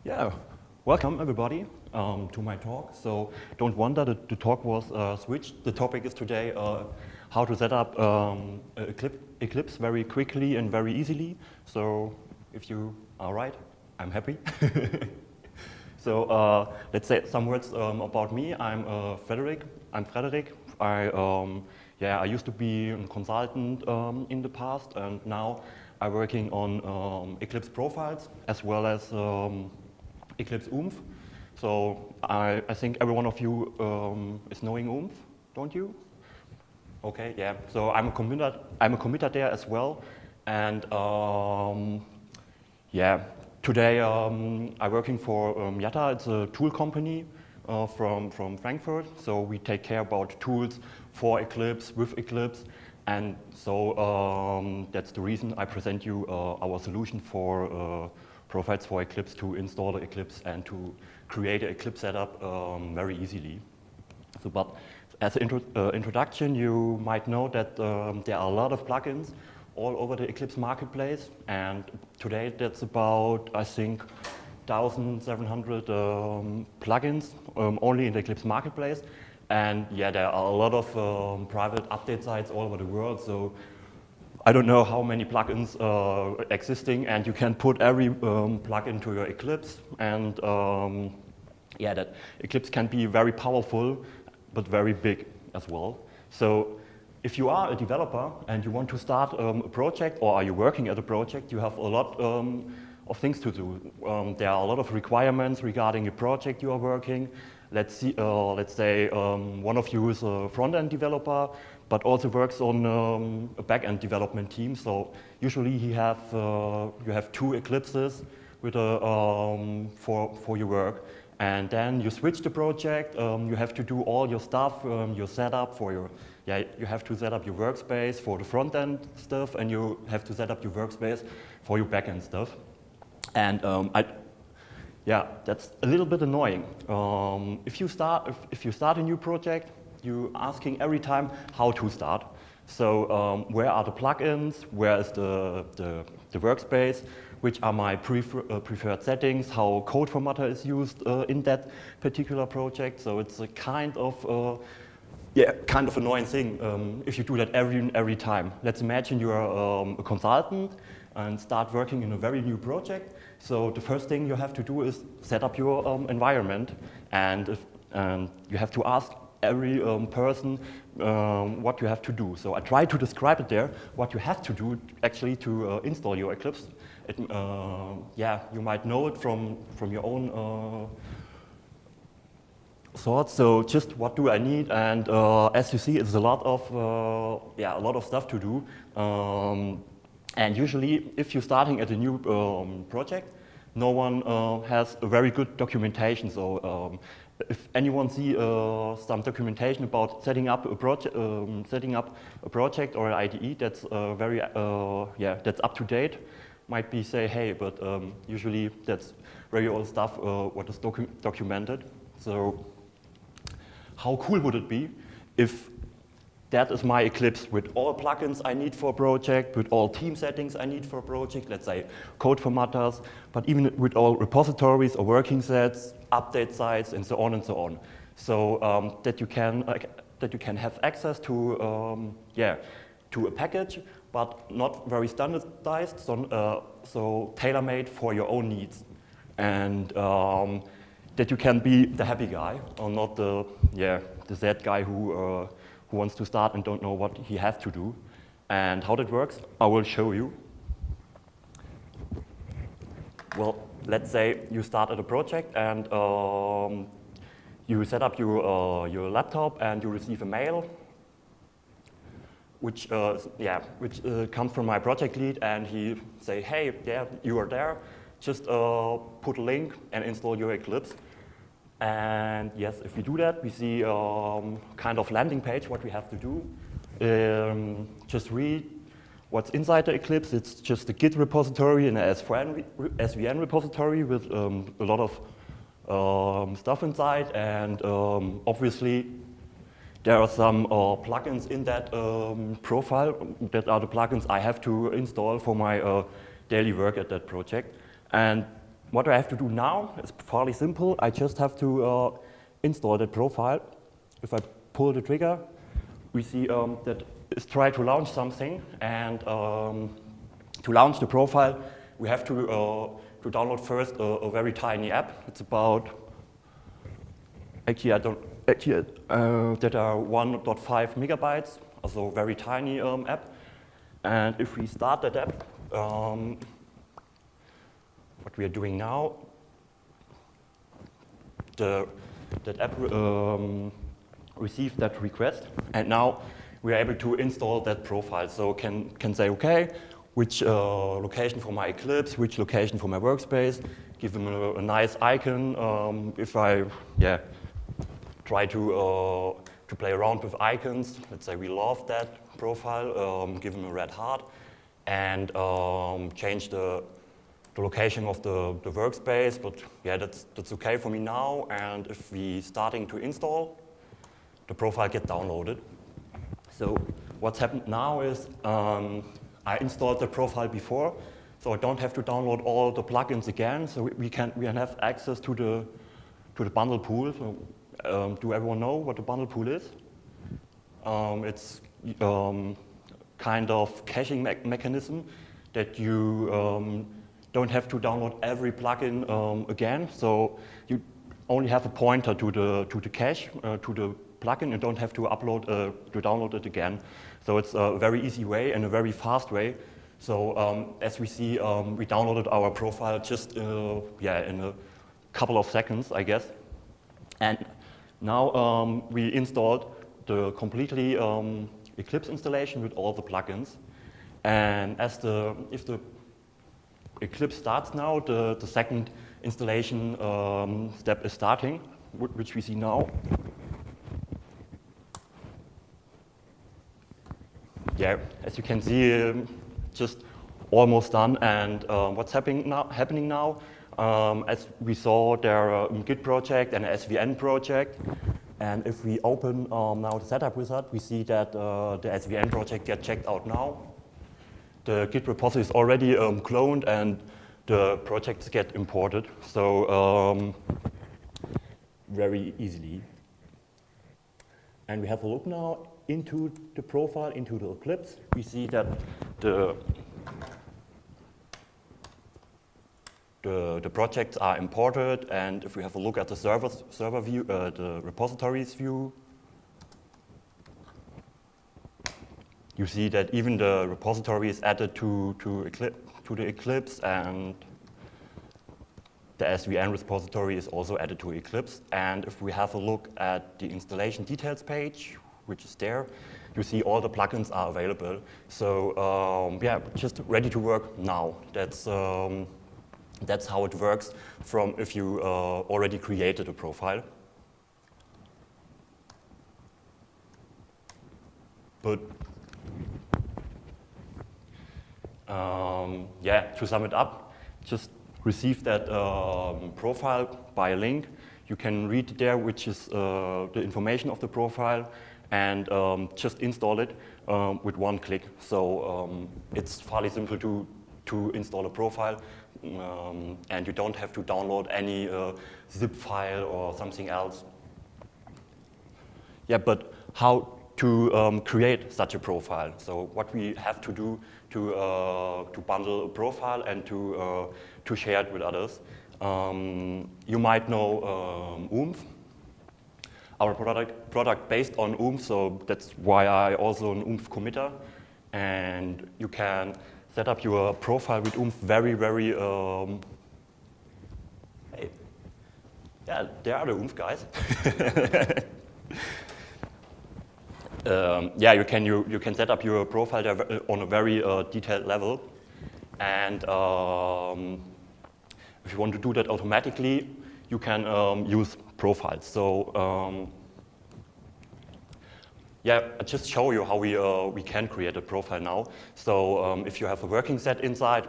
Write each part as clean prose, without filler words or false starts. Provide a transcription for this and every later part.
Yeah, welcome everybody to my talk. So don't wonder that the talk was switched. The topic is today how to set up Eclipse very quickly and very easily. So if you are right, I'm happy. So let's say some words about me. I'm Frederick. I used to be a consultant in the past, and now I'm working on Eclipse Profiles as well as Eclipse Oomph. So I think every one of you is knowing Oomph, don't you? Okay, yeah. So I'm a committer there as well, and yeah. Today I'm working for Yatta. It's a tool company from Frankfurt. So we take care about tools for Eclipse, with Eclipse. And so that's the reason I present you our solution for profiles for Eclipse to install the Eclipse and to create an Eclipse setup very easily. So, but as an introduction, you might know that there are a lot of plugins all over the Eclipse marketplace, and today that's about, I think, 1,700 plugins only in the Eclipse marketplace. And yeah, there are a lot of private update sites all over the world, so I don't know how many plugins are existing, and you can put every plugin to your Eclipse, and yeah, that Eclipse can be very powerful, but very big as well. So if you are a developer and you want to start a project, or are you working at a project, you have a lot of things to do. There are a lot of requirements regarding a project you are working. Let's say one of you is a front-end developer, but also works on a back-end development team. So usually you have two Eclipses with for your work. And then you switch the project, you have to do all your stuff, your setup for your, you have to set up your workspace for the front-end stuff, and you have to set up your workspace for your back-end stuff. And that's a little bit annoying. If you start a new project, you're asking every time how to start. So where are the plugins? Where is the workspace? Which are my preferred settings? How code formatter is used in that particular project? So it's a kind of annoying thing if you do that every time. Let's imagine you're a consultant and start working in a very new project. So the first thing you have to do is set up your environment, and you have to ask every person what you have to do. So I try to describe it there, what you have to do actually to install your Eclipse. You might know it from your own thoughts. So just what do I need? And as you see, it's a lot of stuff to do. And usually, if you're starting at a new project, no one has a very good documentation. So if anyone see some documentation about setting up a project or an IDE, that's that's up to date. Might be say, hey, but usually that's very old stuff. What is documented? So how cool would it be if that is my Eclipse with all plugins I need for a project, with all theme settings I need for a project, let's say code formatters, but even with all repositories or working sets, update sites, and so on and so on. So that you can have access to to a package, but not very standardized, so tailor-made for your own needs, and that you can be the happy guy or not the sad guy who wants to start and don't know what he has to do. And how that works, I will show you. Well, let's say you start at a project and you set up your laptop and you receive a mail, which comes from my project lead, and he say, hey, you are there. Just put a link and install your Eclipse. And yes, if we do that, we see kind of landing page, what we have to do. Just read what's inside the Eclipse. It's just a Git repository and an SVN repository with a lot of stuff inside. And obviously, there are some plugins in that profile that are the plugins I have to install for my daily work at that project. And what I have to do now is fairly simple. I just have to install that profile. If I pull the trigger, we see that it's trying to launch something, and to launch the profile, we have to download first a very tiny app. It's about, that are 1.5 megabytes, also very tiny app. And if we start that app, what we are doing now, that app received that request, and now we are able to install that profile. So can say, okay, which location for my Eclipse, which location for my workspace, give them a nice icon. If I try to play around with icons, let's say we love that profile, give them a red heart, and change the location of the workspace. But yeah, that's okay for me now. And if we starting to install, the profile get downloaded. So what's happened now is I installed the profile before, so I don't have to download all the plugins again. So we can have access to the bundle pool. So, do everyone know what the bundle pool is? It's kind of caching mechanism that you don't have to download every plugin again. So you only have a pointer to the cache, to the plugin. You don't have to download it again. So it's a very easy way and a very fast way. So as we see, we downloaded our profile just in a couple of seconds, I guess. And now we installed the completely Eclipse installation with all the plugins. And if the Eclipse starts now, the second installation step is starting, which we see now. Yeah, as you can see, just almost done. And what's happening now? As we saw, there are a Git project and an SVN project. And if we open now the setup wizard, we see that the SVN project gets checked out now. The Git repository is already cloned, and the projects get imported. So very easily. And we have a look now into the profile, into the Eclipse. We see that the projects are imported, and if we have a look at the server view, the repositories view, you see that even the repository is added to the Eclipse, and the SVN repository is also added to Eclipse. And if we have a look at the installation details page, which is there, you see all the plugins are available. So yeah, just ready to work now. That's how it works from if you already created a profile. But yeah, to sum it up, just receive that profile by a link. You can read there, which is the information of the profile, and just install it with one click. So it's fairly simple to install a profile, and you don't have to download any zip file or something else. Yeah, but how to create such a profile? So what we have to do to bundle a profile and to share it with others. You might know Oomph. Our product based on Oomph, so that's why I also an Oomph committer. And you can set up your profile with Oomph very, very. Hey, yeah, there are the Oomph guys. Yeah, you can set up your profile there on a very detailed level, and if you want to do that automatically, you can use profiles. So yeah, I'll just show you how we can create a profile now. So if you have a working set inside,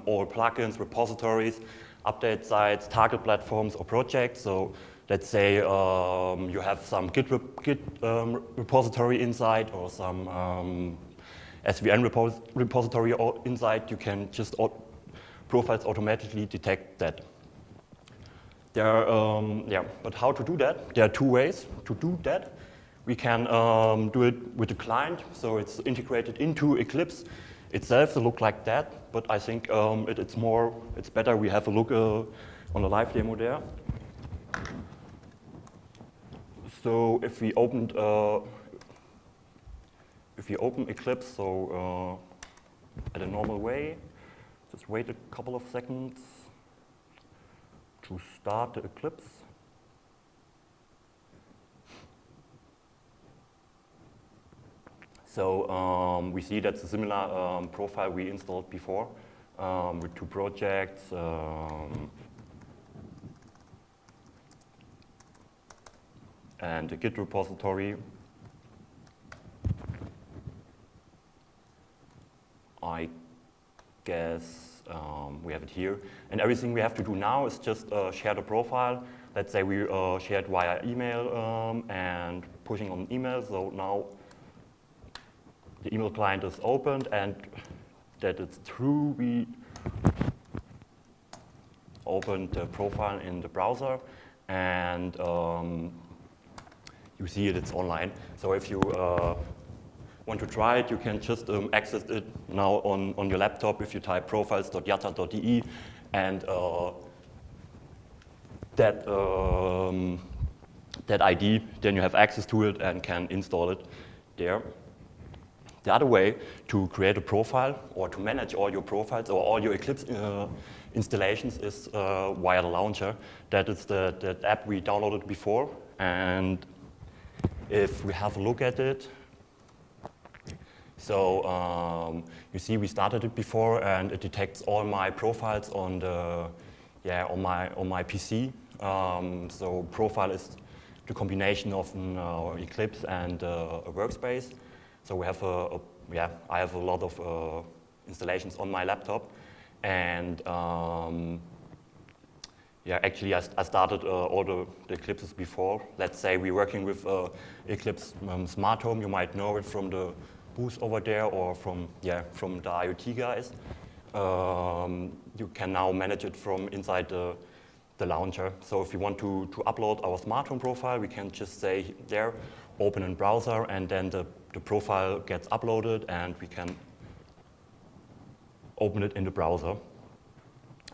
all plugins, repositories, update sites, target platforms, or projects. So let's say you have some Git repository inside, or some SVN repository inside. You can just profiles automatically detect that. But how to do that? There are two ways to do that. We can do it with the client, so it's integrated into Eclipse itself to look like that. But I think it's better we have a look on the live demo there. So if we open Eclipse, so at a normal way, just wait a couple of seconds to start the Eclipse. So we see that's a similar profile we installed before with two projects. And a Git repository. I guess we have it here. And everything we have to do now is just share the profile. Let's say we share it via email and pushing on email. So now the email client is opened, and that it's true, we opened the profile in the browser, and you see it's online. So if you want to try it, you can just access it now on your laptop if you type profiles.yatta.de, and that ID, then you have access to it and can install it there. The other way to create a profile or to manage all your profiles or all your Eclipse installations is via the launcher. That is the app we downloaded before. And if we have a look at it, so you see we started it before, and it detects all my profiles on my PC. So profile is the combination of an Eclipse and a workspace. So we have I have a lot of installations on my laptop, and actually I started all the Eclipses before. Let's say we're working with Eclipse Smart Home. You might know it from the booth over there, or from the IoT guys. You can now manage it from inside the launcher. So if we want to upload our smart home profile, we can just say there, open in browser, and then the profile gets uploaded, and we can open it in the browser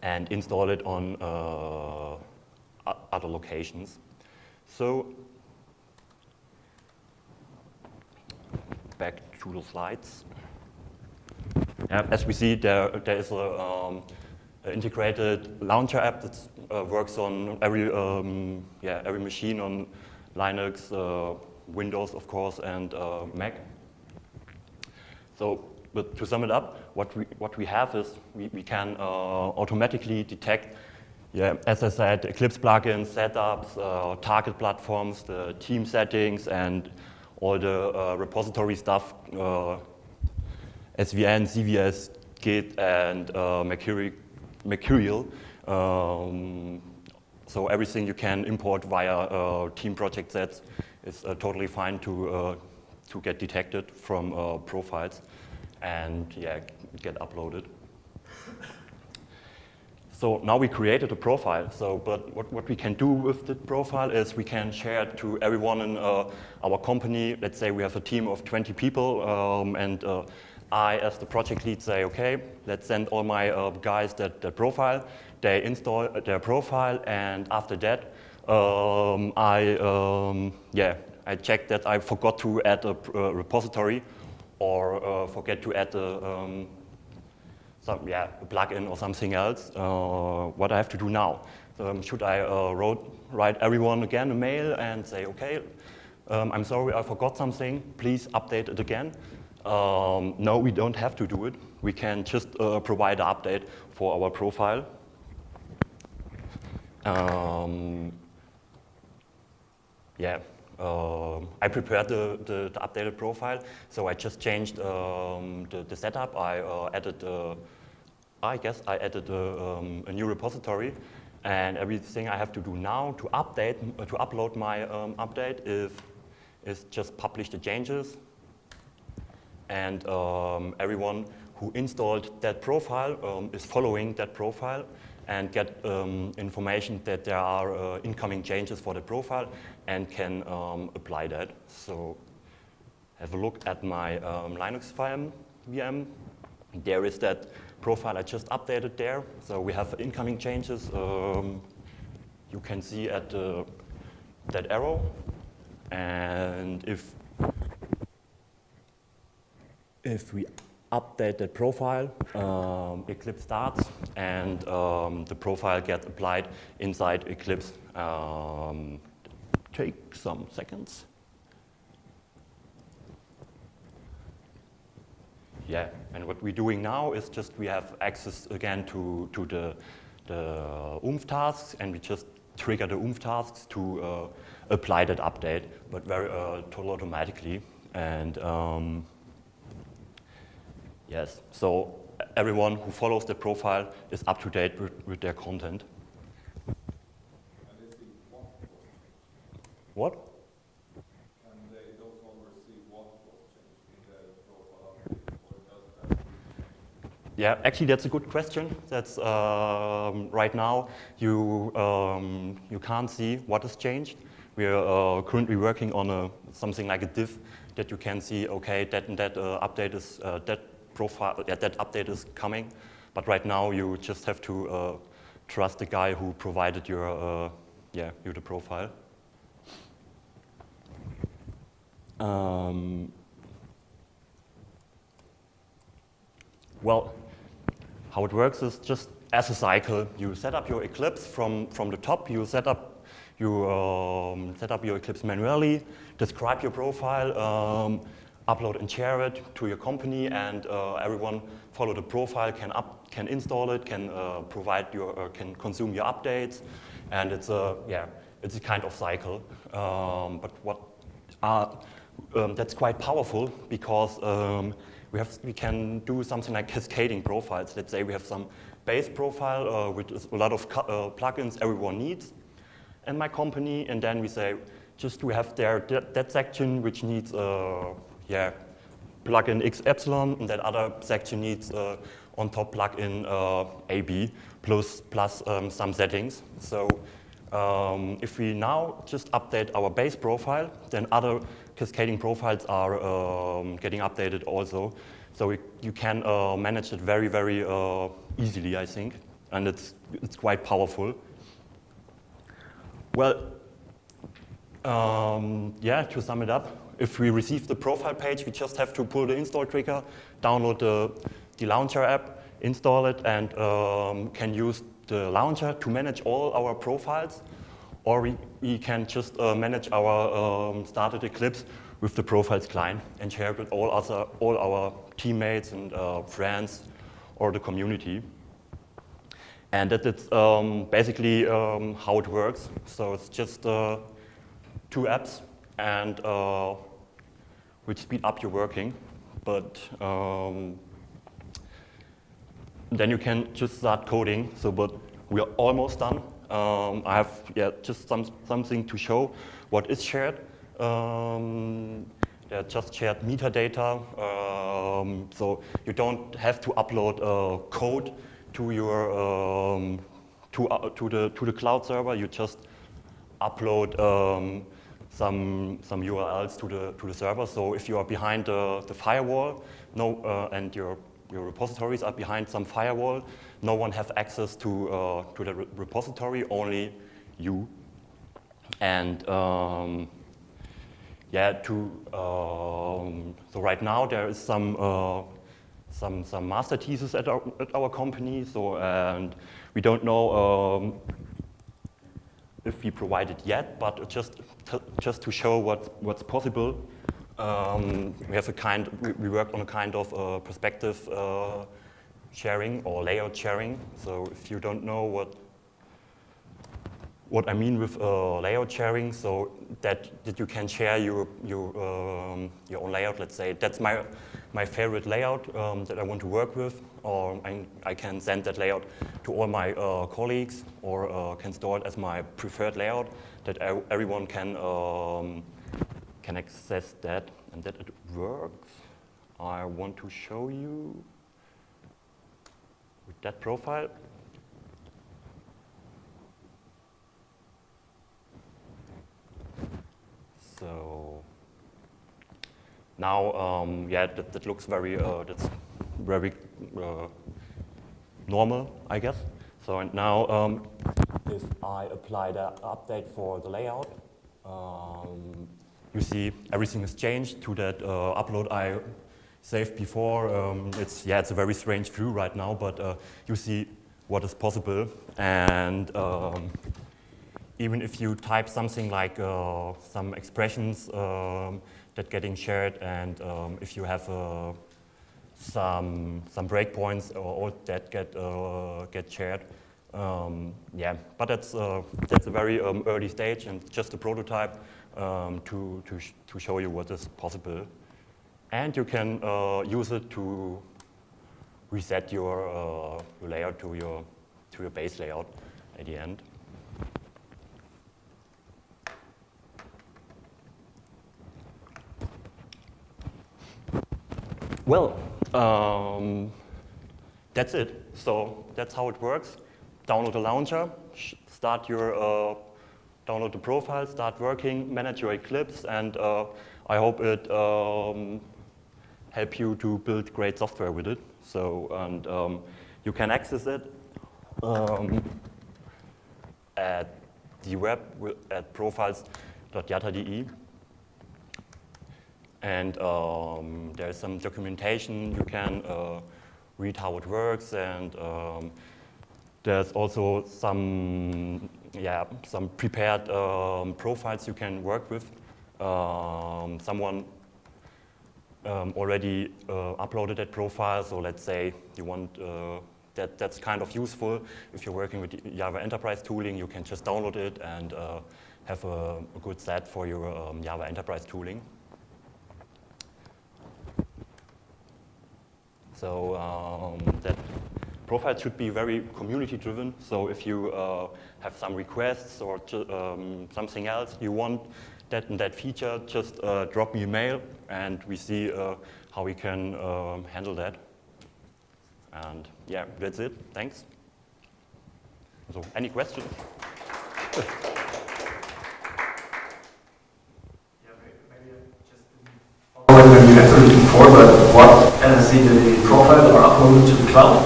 and install it on other locations. So back to the slides. As we see, there is an integrated launcher app that works on every machine on Linux, Windows, of course, and Mac. So, but to sum it up, what we have is we can automatically detect, as I said, Eclipse plugins, setups, target platforms, the team settings, and all the repository stuff, SVN, CVS, Git, and Mercurial. So everything you can import via team project sets is totally fine to get detected from profiles and get uploaded. So now we created a profile. So, but what we can do with the profile is we can share it to everyone in our company. Let's say we have a team of 20 people, and I, as the project lead, say, okay, let's send all my guys that profile. They install their profile, and after that, I check that I forgot to add a repository, or forget to add a plugin or something else. What I have to do now? Should I write everyone again a mail and say, okay, I'm sorry, I forgot something. Please update it again. No, we don't have to do it. We can just provide an update for our profile. I prepared the updated profile, so I just changed the setup. I added a new repository, and everything I have to do now to upload my update is just publish the changes, and everyone who installed that profile is following that profile, and get information that there are incoming changes for the profile and can apply that. So have a look at my Linux VM. There is that profile I just updated there. So we have incoming changes. You can see at that arrow. And if we update that profile, Eclipse starts, and the profile gets applied inside Eclipse. Take some seconds. Yeah, and what we're doing now is just we have access again to the Oomph tasks, and we just trigger the Oomph tasks to apply that update, but very totally automatically. And yes, so everyone who follows the profile is up to date with their content. What? And they don't always see what was changed in the profile update, or does that? Yeah, actually that's a good question. That's right now you can't see what has changed. We are currently working on something like a div that you can see. Okay, that update is that profile. Yeah, that update is coming. But right now you just have to trust the guy who provided your you the profile. Well, how it works is just as a cycle. You set up your Eclipse from the top. You set up your Eclipse manually, describe your profile, upload and share it to your company, and everyone follow the profile, can install it, can can consume your updates, and it's a kind of cycle. That's quite powerful because we can do something like cascading profiles. Let's say we have some base profile with a lot of plugins everyone needs in my company, and then we say just we have there that section which needs plugin X epsilon, and that other section needs on top plugin AB plus some settings. So if we now just update our base profile, then other cascading profiles are getting updated also. So you can manage it very, very easily, I think, and it's quite powerful. Well, to sum it up, if we receive the profile page, we just have to pull the install trigger, download the launcher app, install it, and can use the launcher to manage all our profiles, or we can just manage our started Eclipse with the profiles client and share it with all our teammates and friends or the community. And that's basically how it works. So it's just 2 apps, and which speed up your working, but then you can just start coding. So, but we are almost done. I have just something to show what is shared. They're just shared metadata, so you don't have to upload code to your to the cloud server. You just upload some URLs to the server. So if you are behind the firewall, and your repositories are behind some firewall, no one have access to the repository, only you. And so right now there is some master thesis at our company. So and we don't know if we provide it yet, but just to show what's possible. We worked on a kind of perspective sharing or layout sharing. So if you don't know what I mean with layout sharing, so that you can share your own layout. Let's say that's my favorite layout that I want to work with, or I can send that layout to all my colleagues, or can store it as my preferred layout that everyone can access that, and that it works. I want to show you with that profile. now, yeah, that looks very, that's very normal, I guess. So and now, if I apply the update for the layout, you see everything has changed to that upload I saved before. It's a very strange view right now, but you see what is possible. And even if you type something like some expressions that getting shared, and if you have some breakpoints or all that get shared, yeah. But that's a very early stage and just a prototype to show you what is possible, and you can use it to reset your layout to your base layout at the end. Well, that's it. So that's how it works. Download the launcher, start your download the profile, start working, manage your Eclipse, and I hope it help you to build great software with it. So and you can access it at the web at profiles.yatta.de. And there's some documentation. You can read how it works, and there's also some prepared profiles you can work with. Someone already uploaded that profile, so let's say you want that's kind of useful. If you're working with Java Enterprise tooling, you can just download it and have a good set for your Java Enterprise tooling. So that profile should be very community-driven. So if you have some requests or something else you want that and that feature, just drop me a mail, and we see how we can handle that. And yeah, that's it. Thanks. So, any questions? When you entered it before, but what as the profile are uploaded to the cloud?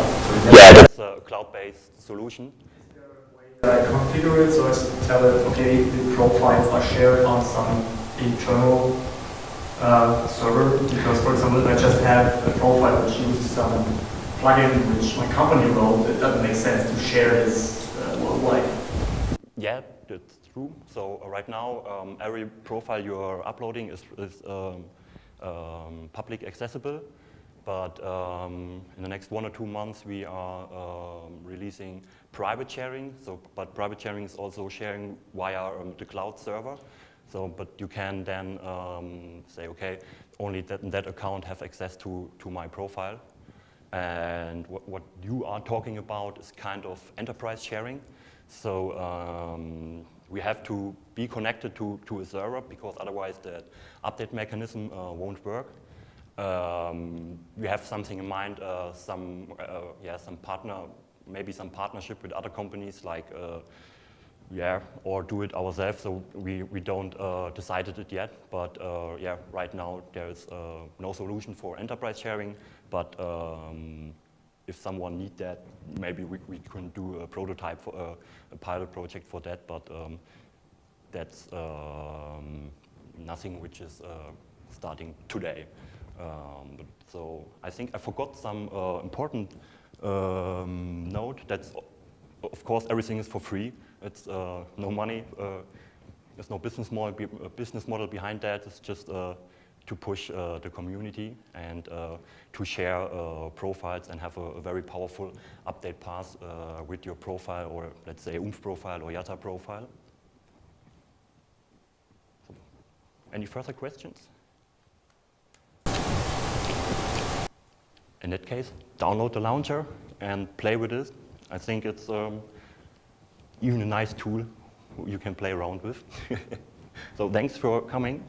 Yeah, that's a cloud-based solution. Is there a way that I configure it so I tell it, okay, the profiles are shared on some internal server? Because, for example, if I just have a profile which uses some plugin which my company wrote, it doesn't make sense to share this worldwide. Yeah, that's true. So right now, every profile you are uploading is public accessible, but in the next 1 or 2 months we are releasing private sharing. So, but private sharing is also sharing via the cloud server. So, but you can then say, okay, only that account have access to my profile. And what you are talking about is kind of enterprise sharing. So we have to be connected to a server, because otherwise the update mechanism won't work. We have something in mind, some partner, maybe some partnership with other companies, like or do it ourselves. So we don't decided it yet, but right now there is no solution for enterprise sharing. But if someone needs that, maybe we can do a prototype for a pilot project for that. But that's nothing which is starting today. So I think I forgot some important note. That's, of course, everything is for free. It's no money. There's no business model behind that. It's just to push the community and to share profiles and have a very powerful update path with your profile, or let's say Oomph profile or Yatta profile. So, any further questions? In that case, download the launcher and play with it. I think it's even a nice tool you can play around with. So thanks for coming.